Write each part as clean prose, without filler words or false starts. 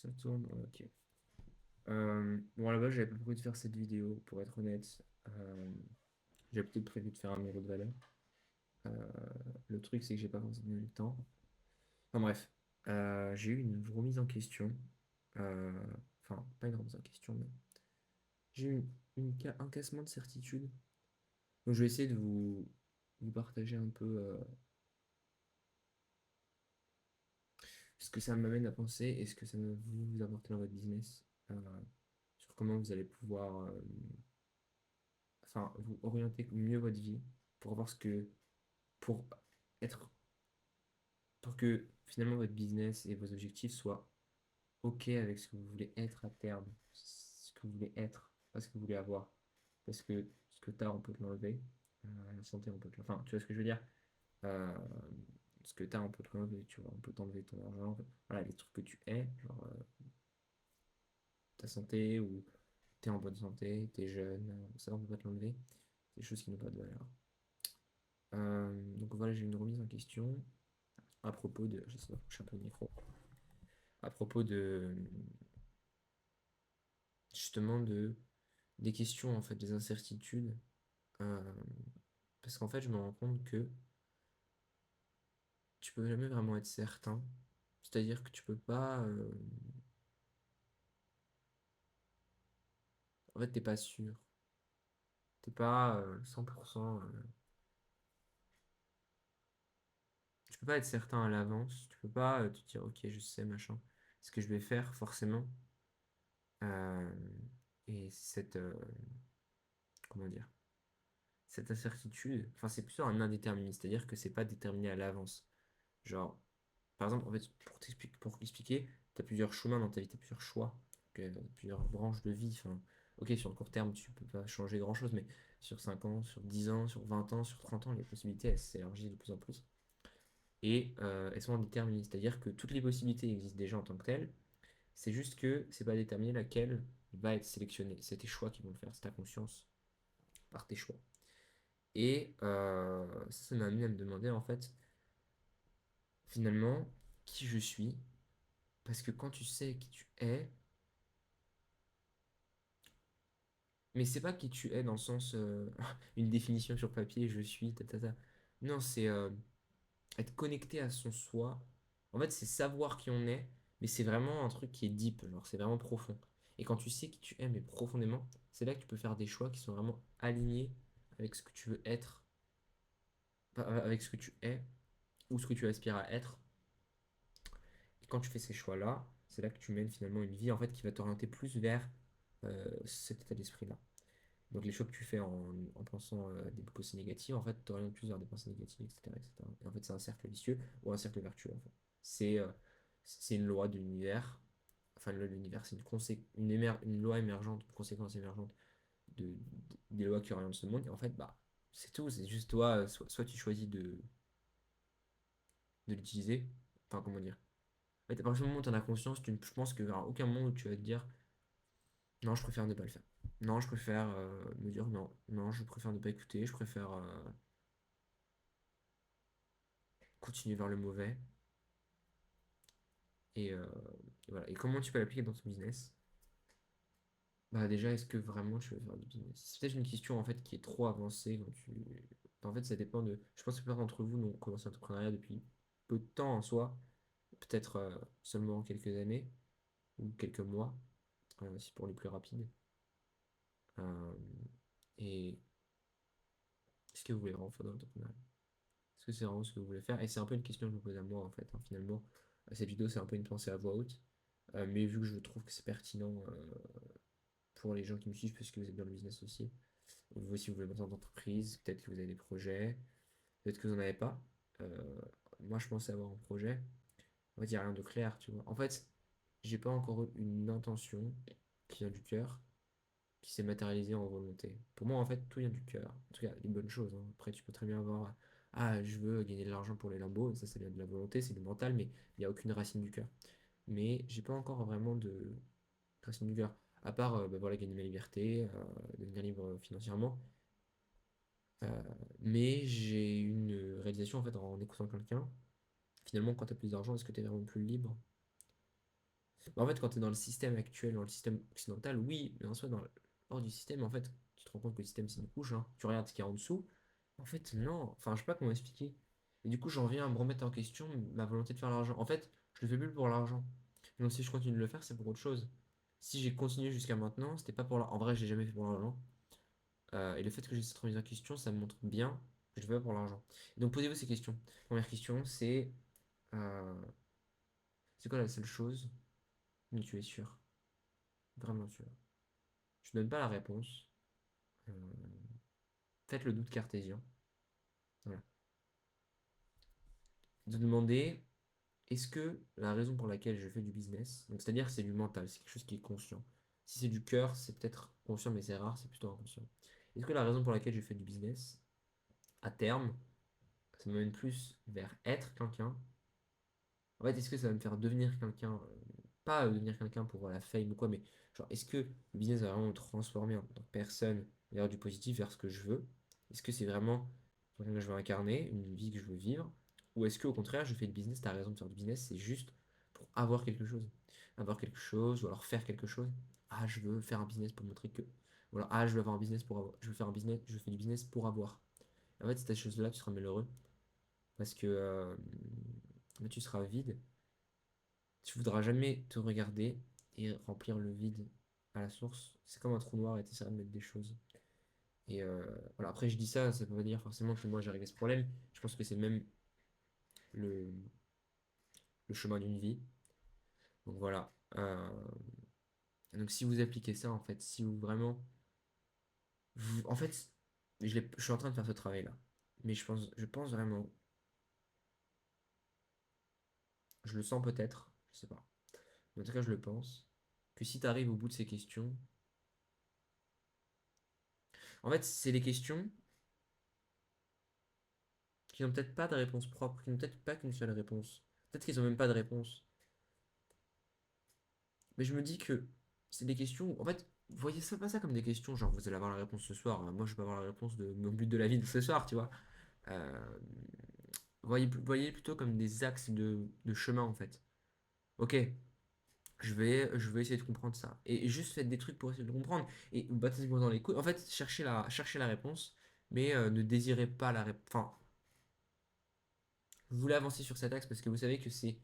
Ça tourne, ouais, ok. Bon, à la base, j'avais pas prévu de faire cette vidéo, pour être honnête. J'avais peut-être prévu de faire un numéro de valeur. Euh, le truc, c'est que j'ai pas forcément eu le temps. Enfin bref, j'ai eu une remise en question. Euh, Enfin, pas une remise en question, mais j'ai eu un cassement de certitude. Donc, je vais essayer de vous partager un peu ce que ça m'amène à penser et ce que ça va vous apporter dans votre business. Sur comment vous allez pouvoir enfin, vous orienter mieux votre vie pour voir ce que, pour être, pour que finalement votre business et vos objectifs soient OK avec ce que vous voulez être à terme, ce que vous voulez être, pas ce que vous voulez avoir. Parce que ce que tu as, on peut te l'enlever. La santé, on peut te l'enlever. Enfin, tu vois ce que je veux dire? Euh, Ce que tu as, on peut te l'enlever, tu vois. On peut t'enlever ton argent. Voilà, les trucs que tu es, genre ta santé ou tu es en bonne santé, tu es jeune, ça, on peut pas te l'enlever. C'est des choses qui n'ont pas de valeur. Donc voilà, j'ai une remise en question à propos de. Je sais pas, je suis un peu le micro. À propos de. Justement, des questions, en fait, des incertitudes. euh, Parce qu'en fait, je me rends compte que tu peux jamais vraiment être certain. C'est-à-dire que tu peux pas. En fait, t'es pas sûr. T'es pas 100%. Tu peux pas être certain à l'avance. Tu peux pas te dire, ok, je sais, machin, ce que je vais faire, forcément. Euh, et cette. Comment dire? Cette incertitude, enfin, c'est plutôt un indéterminé, c'est-à-dire que c'est pas déterminé à l'avance. Genre, par exemple, en fait, pour expliquer, tu as plusieurs chemins dans ta vie, tu as plusieurs choix, plusieurs branches de vie. Enfin, ok, sur le court terme, tu peux pas changer grand-chose, mais sur 5 ans, sur 10 ans, sur 20 ans, sur 30 ans, les possibilités, elles s'élargissent de plus en plus. Et elles sont indéterminées, c'est-à-dire que toutes les possibilités existent déjà en tant que telles, c'est juste que c'est pas déterminé laquelle va être sélectionnée. C'est tes choix qui vont le faire, c'est ta conscience par tes choix. Et ça m'a amené à me demander en fait, finalement, qui je suis. Parce que quand tu sais qui tu es, mais c'est pas qui tu es dans le sens une définition sur papier, je suis, ta, ta, ta. Non, c'est être connecté à son soi. En fait, c'est savoir qui on est, mais c'est vraiment un truc qui est deep, genre c'est vraiment profond. Et quand tu sais qui tu es, mais profondément, c'est là que tu peux faire des choix qui sont vraiment alignés avec ce que tu veux être, avec ce que tu es, ou ce que tu aspires à être. Et quand tu fais ces choix-là, c'est là que tu mènes finalement une vie en fait qui va t'orienter plus vers cet état d'esprit-là. Donc les choix que tu fais en pensant des pensées négatives, en fait, t'orientes plus vers des pensées négatives, etc., etc. Et en fait, c'est un cercle vicieux ou un cercle vertueux, en fait. C'est euh, c'est une loi de l'univers. Enfin, une loi de l'univers, c'est une loi émergente, une conséquence émergente des lois qui orientent ce monde. Et en fait, bah, c'est tout. C'est juste toi, soit tu choisis de l'utiliser. Enfin, comment dire? En fait, à partir du moment où tu en as conscience, je pense qu'il n'y aura aucun moment où tu vas te dire non, je préfère ne pas le faire. Non, je préfère me dire non, non, je préfère ne pas écouter, je préfère continuer vers le mauvais. Et, voilà. Et comment tu peux l'appliquer dans ton business? Bah déjà, est-ce que vraiment tu veux faire du business? C'est peut-être une question en fait qui est trop avancée quand tu. En fait, ça dépend de. Je pense que plupart d'entre vous n'ont commencé l'entrepreneuriat depuis peu de temps en soi, peut-être seulement quelques années ou quelques mois, si pour les plus rapides. Euh, et est-ce que vous voulez vraiment faire de l'entrepreneuriat? Est-ce que c'est vraiment ce que vous voulez faire? Et c'est un peu une question que je me pose à moi en fait, hein. Finalement, cette vidéo c'est un peu une pensée à voix haute. Mais vu que je trouve que c'est pertinent pour les gens qui me suivent, parce que vous êtes dans le business aussi, vous aussi vous voulez monter en entreprise, peut-être que vous avez des projets, peut-être que vous n'en avez pas. Euh, Moi je pensais avoir un projet. En fait, il n'y a rien de clair, tu vois. En fait, j'ai pas encore eu une intention qui vient du cœur, qui s'est matérialisée en volonté. Pour moi, en fait, tout vient du cœur. En tout cas, les bonnes choses, hein. Après, tu peux très bien avoir, ah, je veux gagner de l'argent pour les lambeaux, ça vient de la volonté, c'est du mental, mais il n'y a aucune racine du cœur. Mais j'ai pas encore vraiment de racine du cœur. À part, bah, voilà, gagner ma liberté, devenir libre financièrement. Euh, mais j'ai une réalisation, en fait, en écoutant quelqu'un. Finalement, quand tu as plus d'argent, est-ce que tu es vraiment plus libre? Bah, en fait, quand tu es dans le système actuel, dans le système occidental, oui, mais en soi, hors du système, en fait, tu te rends compte que le système, c'est une couche, hein. Tu regardes ce qu'il y a en dessous. En fait, non. Enfin, je sais pas comment expliquer. Et du coup, j'en viens à me remettre en question ma volonté de faire l'argent. En fait, je le fais plus pour l'argent. Donc, si je continue de le faire, c'est pour autre chose. Si j'ai continué jusqu'à maintenant, c'était pas pour l'argent. En vrai, je l'ai jamais fait pour l'argent. Et le fait que j'ai cette remise en question, ça me montre bien que je le fais pas pour l'argent. Et donc, posez-vous ces questions. Première question, euh, c'est quoi la seule chose dont tu es sûr? Vraiment sûr. Je ne donne pas la réponse. Euh, Faites le doute cartésien. Voilà. De demander est-ce que la raison pour laquelle je fais du business, donc c'est-à-dire que c'est du mental, c'est quelque chose qui est conscient. Si c'est du cœur, c'est peut-être conscient, mais c'est rare, c'est plutôt inconscient. Est-ce que la raison pour laquelle je fais du business, à terme, ça me mène plus vers être quelqu'un. En fait, est-ce que ça va me faire devenir quelqu'un, pas devenir quelqu'un pour la fame ou quoi, mais genre, est-ce que le business va vraiment me transformer en tant que personne vers du positif, vers ce que je veux? Est-ce que c'est vraiment quelqu'un que je veux incarner, une vie que je veux vivre? Ou est-ce qu'au contraire, je fais le business, t'as raison de faire du business, c'est juste pour avoir quelque chose. Avoir quelque chose, ou alors faire quelque chose. Ah, je veux faire un business pour montrer que. Voilà, ah, je veux avoir un business pour avoir. Je veux faire un business, je fais du business pour avoir. En fait, cette chose-là, tu seras malheureux parce que tu seras vide. Tu voudras jamais te regarder et remplir le vide à la source. C'est comme un trou noir et tu essaieras de mettre des choses. Et voilà, après je dis ça, ça ne veut pas dire forcément que moi j'ai réglé ce problème. Je pense que c'est même le, le chemin d'une vie. Donc voilà. Donc si vous appliquez ça, en fait, si vous vraiment... en fait, je suis en train de faire ce travail-là. Mais je pense vraiment, je le sens peut-être, je sais pas. Mais en tout cas, je le pense, que si tu arrives au bout de ces questions, en fait, c'est les questions qui n'ont peut-être pas de réponse propre, qui n'ont peut-être pas qu'une seule réponse. Peut-être qu'ils n'ont même pas de réponse. Mais je me dis que c'est des questions. En fait, voyez ça pas ça comme des questions, genre vous allez avoir la réponse ce soir. Moi, je vais pas avoir la réponse de mon but de la vie de ce soir, tu vois. Euh, voyez plutôt comme des axes de chemin, en fait. Ok, je vais essayer de comprendre ça. Et juste faites des trucs pour essayer de le comprendre. Et battez-vous dans les couilles. En fait, cherchez la réponse, mais ne désirez pas la réponse. Enfin, vous voulez avancer sur cet axe parce que vous savez que c'est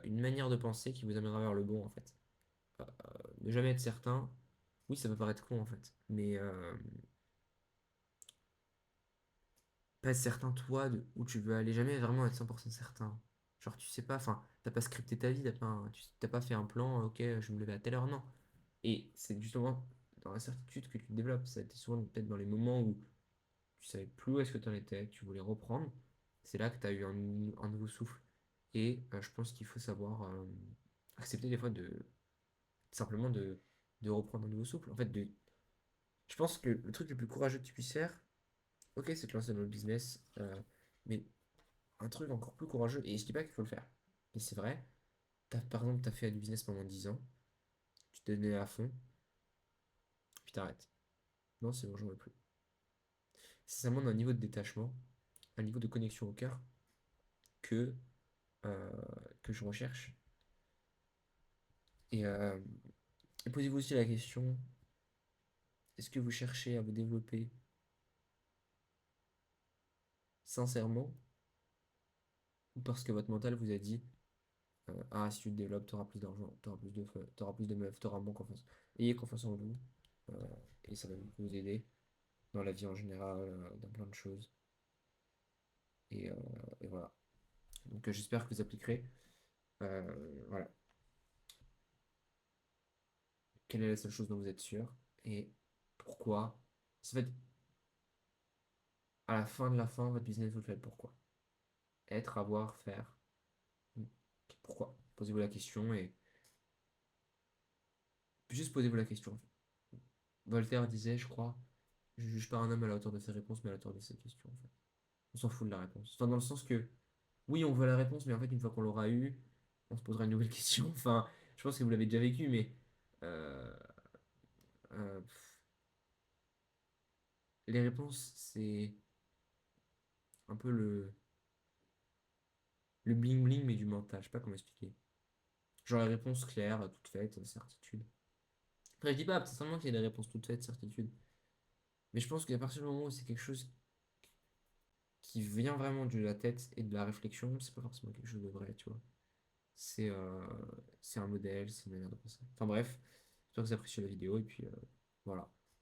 une manière de penser qui vous amènera vers le bon, en fait. Ne jamais être certain, oui, ça peut paraître con, en fait, mais pas être certain, toi, de où tu veux aller, jamais vraiment être 100% certain. Genre, tu sais pas, enfin, t'as pas scripté ta vie, t'as pas fait un plan, ok, je vais me lever à telle heure, non. Et c'est justement dans l'incertitude que tu développes. Ça a été souvent peut-être dans les moments où tu savais plus où est-ce que tu en étais, que tu voulais reprendre. C'est là que tu as eu un nouveau souffle. Et je pense qu'il faut savoir accepter des fois simplement de reprendre un nouveau souffle. En fait, je pense que le truc le plus courageux que tu puisses faire, ok, c'est de te lancer dans le business, mais un truc encore plus courageux, et je dis pas qu'il faut le faire, mais c'est vrai, par exemple, tu as fait du business pendant 10 ans, tu te donnais à fond, puis t'arrêtes. Non, c'est bon, j'en veux plus. C'est ça demande un niveau de détachement, un niveau de connexion au cœur que, euh, que je recherche. Et, euh, et posez-vous aussi la question, est-ce que vous cherchez à vous développer sincèrement ou parce que votre mental vous a dit ah, si tu te développes, tu auras plus d'argent, tu auras plus de feu, tu auras plus de meufs, tu auras moins confiance. Ayez confiance en vous euh, et ça va vous aider dans la vie en général, dans plein de choses. Et, euh, et voilà. Donc j'espère que vous appliquerez. Voilà. Quelle est la seule chose dont vous êtes sûr et pourquoi? En fait, à la fin de la fin, votre business, vous le faites pourquoi? Être, avoir, faire. Pourquoi? Posez-vous la question et juste posez-vous la question en fait. Voltaire disait, je crois, je juge pas un homme à la hauteur de ses réponses, mais à la hauteur de ses questions en fait. On s'en fout de la réponse. Enfin, dans le sens que, oui, on veut la réponse, mais en fait, une fois qu'on l'aura eue, on se posera une nouvelle question. Enfin, je pense que vous l'avez déjà vécu, mais euh, euh, les réponses, c'est un peu le bling bling, mais du mental. Je sais pas comment expliquer. Genre les réponses claires, toutes faites, certitude. Après, je dis pas certainement qu'il y a des réponses toutes faites, certitude. Mais je pense qu'à partir du moment où c'est quelque chose qui vient vraiment de la tête et de la réflexion, c'est pas forcément quelque chose de vrai, tu vois. C'est c'est un modèle, c'est une manière de penser. Enfin bref, j'espère que vous appréciez la vidéo et puis voilà.